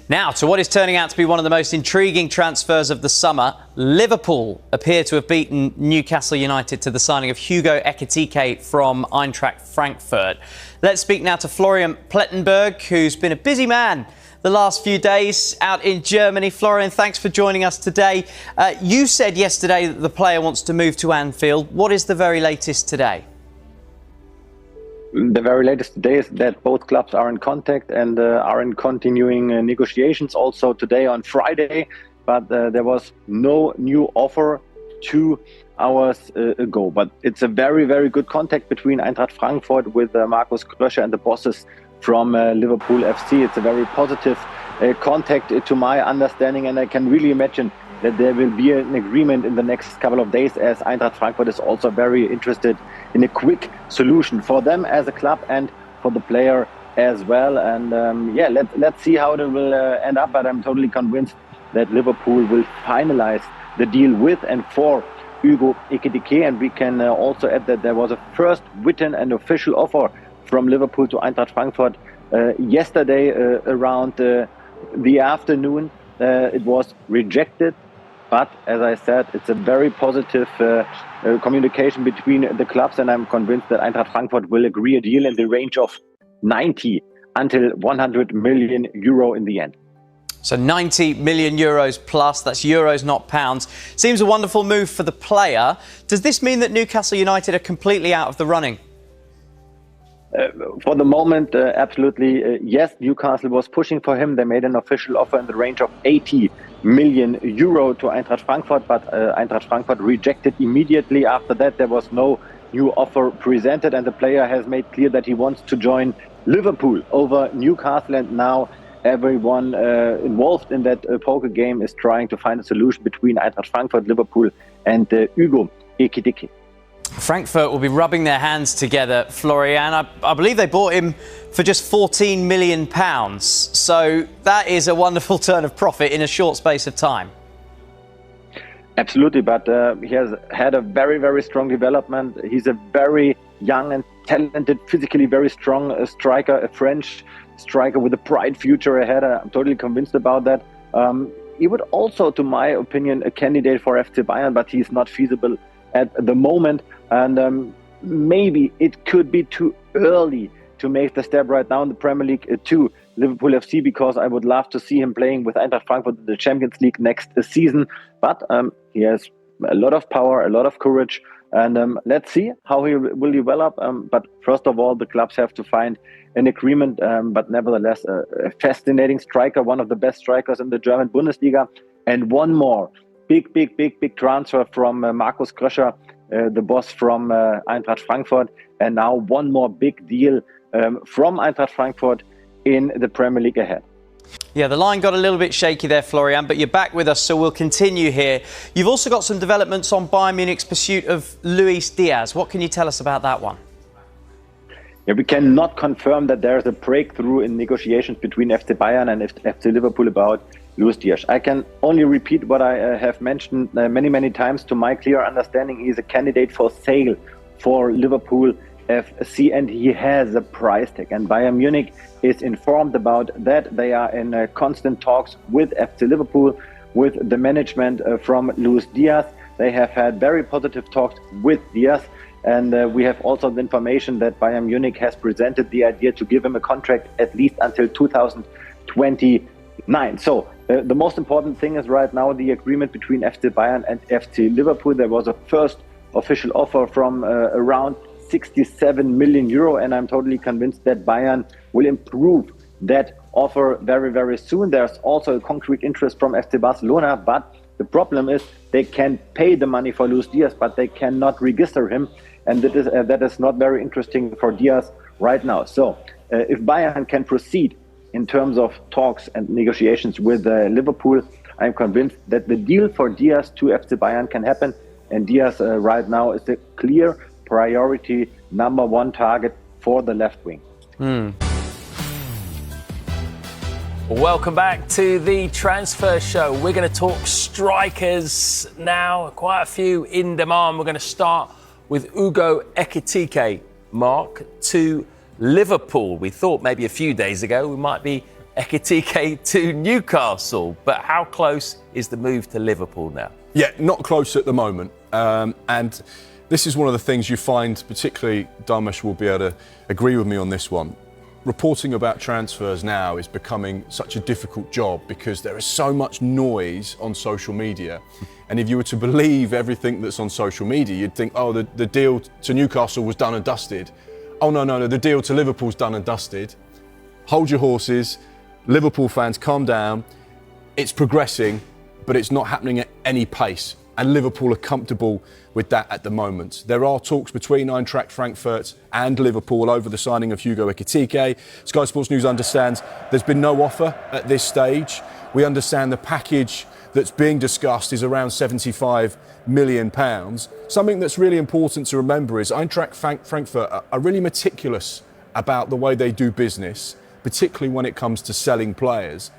Now, to what is turning out to be one of the most intriguing transfers of the summer. Liverpool appear to have beaten Newcastle United to the signing of Hugo Ekitike from Eintracht Frankfurt. Let's speak now to Florian Plettenberg, who's been a busy man the last few days out in Germany. Florian, thanks for joining us today. You said yesterday that the player wants to move to Anfield. What is the very latest today? The very latest today is that both clubs are in contact and are in continuing negotiations also today on Friday. But there was no new offer 2 hours ago. But it's a very, very good contact between Eintracht Frankfurt with Markus Krösche and the bosses from Liverpool FC. It's a very positive contact to my understanding, and I can really imagine that there will be an agreement in the next couple of days, as Eintracht Frankfurt is also very interested in a quick solution for them as a club and for the player as well. And let's see how it will end up. But I'm totally convinced that Liverpool will finalize the deal with and for Hugo Ekitike. And we can also add that there was a first written and official offer from Liverpool to Eintracht Frankfurt yesterday around the afternoon. It was rejected. But as I said, it's a very positive communication between the clubs, and I'm convinced that Eintracht Frankfurt will agree a deal in the range of 90 until 100 million euro in the end. So 90 million euros plus, that's euros, not pounds. Seems a wonderful move for the player. Does this mean that Newcastle United are completely out of the running? For the moment, absolutely yes. Newcastle was pushing for him. They made an official offer in the range of 80 million euro to Eintracht Frankfurt, but Eintracht Frankfurt rejected immediately. After that, there was no new offer presented, and the player has made clear that he wants to join Liverpool over Newcastle. And now everyone involved in that poker game is trying to find a solution between Eintracht Frankfurt, Liverpool, and Hugo Ekitike. Frankfurt will be rubbing their hands together, Florian. I believe they bought him for just £14 million. So that is a wonderful turn of profit in a short space of time. Absolutely, but he has had a very, very strong development. He's a very young and talented, physically very strong striker, a French striker with a bright future ahead. I'm totally convinced about that. He would also, to my opinion, a candidate for FC Bayern, but he's not feasible at the moment. And maybe it could be too early to make the step right now in the Premier League to Liverpool FC, because I would love to see him playing with Eintracht Frankfurt in the Champions League next season. But he has a lot of power, a lot of courage, and let's see how he will develop. But first of all, the clubs have to find an agreement. But nevertheless, a fascinating striker, one of the best strikers in the German Bundesliga. And one more big transfer from Markus Krösche, the boss from Eintracht Frankfurt, and now one more big deal from Eintracht Frankfurt in the Premier League ahead. Yeah, the line got a little bit shaky there, Florian, but you're back with us, so we'll continue here. You've also got some developments on Bayern Munich's pursuit of Luis Diaz. What can you tell us about that one? Yeah, we cannot confirm that there is a breakthrough in negotiations between FC Bayern and FC Liverpool about Luis Diaz. I can only repeat what I have mentioned many times. To my clear understanding, he is a candidate for sale for Liverpool FC, and he has a price tag. And Bayern Munich is informed about that. They are in constant talks with FC Liverpool, with the management from Luis Diaz. They have had very positive talks with Diaz. And we have also the information that Bayern Munich has presented the idea to give him a contract at least until 2029. So the most important thing is right now the agreement between FC Bayern and FC Liverpool. There was a first official offer from around 67 million euro, and I'm totally convinced that Bayern will improve that offer very, very soon. There's also a concrete interest from FC Barcelona, but the problem is they can pay the money for Luis Diaz, but they cannot register him. And that is not very interesting for Diaz right now. So if Bayern can proceed in terms of talks and negotiations with Liverpool, I'm convinced that the deal for Diaz to FC Bayern can happen. And Diaz right now is the clear priority #1 target for the left wing. Welcome back to the Transfer Show. We're going to talk strikers now, quite a few in demand. We're going to start with Hugo Ekitike, Mark, to Liverpool. We thought maybe a few days ago we might be Ekitike to Newcastle. But how close is the move to Liverpool now? Yeah, not close at the moment. And this is one of the things you find, particularly Damesh will be able to agree with me on this one. Reporting about transfers now is becoming such a difficult job because there is so much noise on social media. And if you were to believe everything that's on social media, you'd think, oh, the deal to Newcastle was done and dusted. Oh, no, the deal to Liverpool's done and dusted. Hold your horses. Liverpool fans, calm down. It's progressing, but it's not happening at any pace. And Liverpool are comfortable with that at the moment. There are talks between Eintracht Frankfurt and Liverpool over the signing of Hugo Ekitike. Sky Sports News understands there's been no offer at this stage. We understand the package that's being discussed is around £75 million. Something that's really important to remember is Eintracht Frankfurt are really meticulous about the way they do business, particularly when it comes to selling players.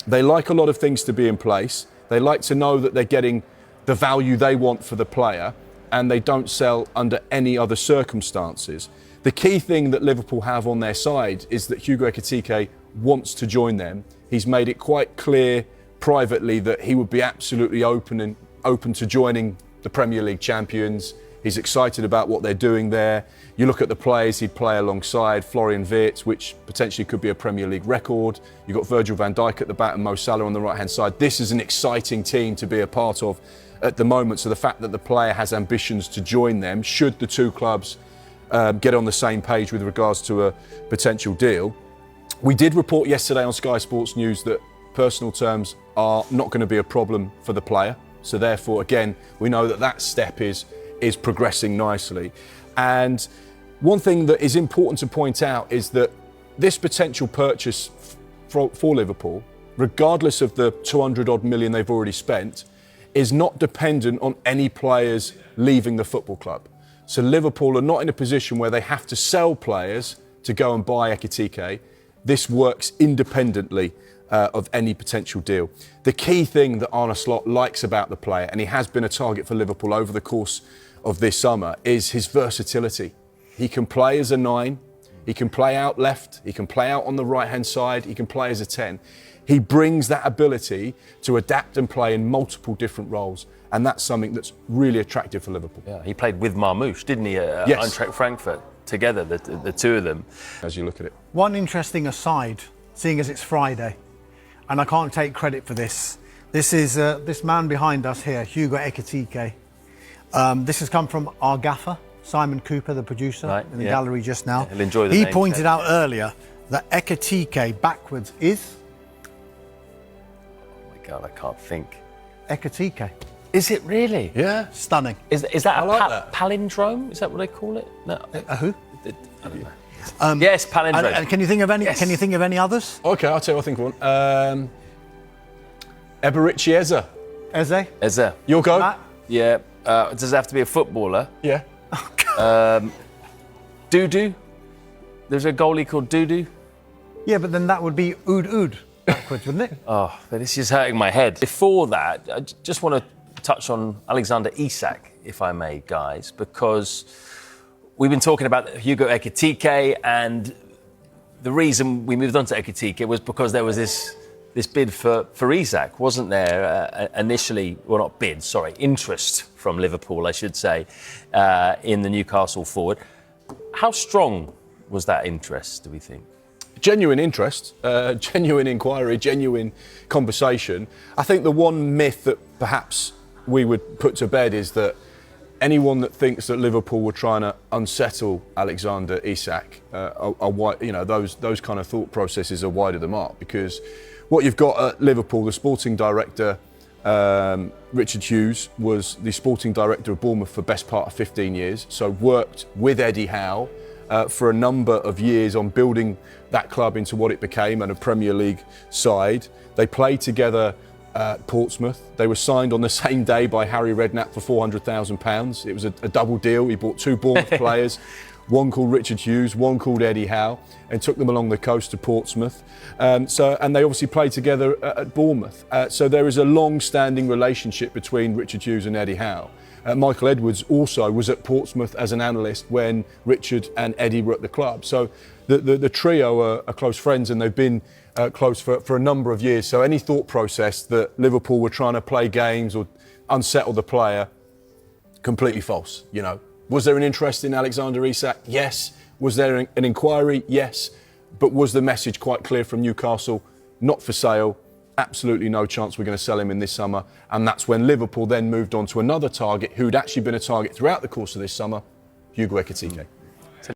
They like a lot of things to be in place. They like to know that they're getting the value they want for the player, and they don't sell under any other circumstances. The key thing that Liverpool have on their side is that Hugo Ekitike wants to join them. He's made it quite clear privately that he would be absolutely open to joining the Premier League champions. He's excited about what they're doing there. You look at the players he'd play alongside, Florian Wirtz, which potentially could be a Premier League record. You've got Virgil van Dijk at the back and Mo Salah on the right-hand side. This is an exciting team to be a part of at the moment. So the fact that the player has ambitions to join them, should the two clubs get on the same page with regards to a potential deal. We did report yesterday on Sky Sports News that personal terms are not going to be a problem for the player. So therefore, again, we know that that step is progressing nicely. And one thing that is important to point out is that this potential purchase for Liverpool, regardless of the 200 odd million they've already spent, is not dependent on any players leaving the football club. So Liverpool are not in a position where they have to sell players to go and buy Ekitike. This works independently of any potential deal. The key thing that Arne Slot likes about the player, and he has been a target for Liverpool over the course of this summer, is his versatility. He can play as a 9, he can play out left, he can play out on the right-hand side, he can play as a 10. He brings that ability to adapt and play in multiple different roles, and that's something that's really attractive for Liverpool. Yeah, he played with Marmoush, didn't he, at Yes. Eintracht Frankfurt, together, the two of them. As you look at it. One interesting aside, seeing as it's Friday, and I can't take credit for this. This is this man behind us here, Hugo Ekitike. This has come from our gaffer, Simon Cooper, the producer, in the gallery just now. Yeah, he'll enjoy the He name pointed tag. out earlier that Ekitike backwards is Oh my God, I can't think. Ekitike. Is it really? Yeah. Stunning. Is that I a like that. palindrome? Is that what they call it? No. Who? I don't know. Yes, palindrome. And can you think of any? Yes. Can you think of any others? Okay, I'll tell you what I think of one. Eberici Eze. Eze? Is there? Your go? Matt? Yeah. Does it have to be a footballer? Yeah. Dudu? There's a goalie called Dudu. Yeah, but then that would be Oud backwards, wouldn't it? Oh, but this is hurting my head. Before that, I just want to touch on Alexander Isak, if I may, guys, because we've been talking about Hugo Ekitike, and the reason we moved on to Ekitike was because there was this bid for Isak, wasn't there? Initially, well, not bid, sorry, interest from Liverpool, I should say, in the Newcastle forward. How strong was that interest, do we think? Genuine interest, genuine inquiry, genuine conversation. I think the one myth that perhaps we would put to bed is that anyone that thinks that Liverpool were trying to unsettle Alexander Isak, those kind of thought processes are wide of the mark, because what you've got at Liverpool, the sporting director, Richard Hughes, was the sporting director of Bournemouth for the best part of 15 years, so worked with Eddie Howe for a number of years on building that club into what it became, and a Premier League side. They played together at Portsmouth. They were signed on the same day by Harry Redknapp for £400,000. It was a double deal. He bought two Bournemouth players, one called Richard Hughes, one called Eddie Howe, and took them along the coast to Portsmouth. And they obviously played together at Bournemouth. So there is a long-standing relationship between Richard Hughes and Eddie Howe. Michael Edwards also was at Portsmouth as an analyst when Richard and Eddie were at the club. So the trio are close friends, and they've been close for a number of years. So any thought process that Liverpool were trying to play games or unsettle the player, completely false. You know, was there an interest in Alexander Isak? Yes. Was there an inquiry? Yes. But was the message quite clear from Newcastle? Not for sale. Absolutely no chance we're going to sell him in this summer. And that's when Liverpool then moved on to another target who'd actually been a target throughout the course of this summer, Hugo Ekitike.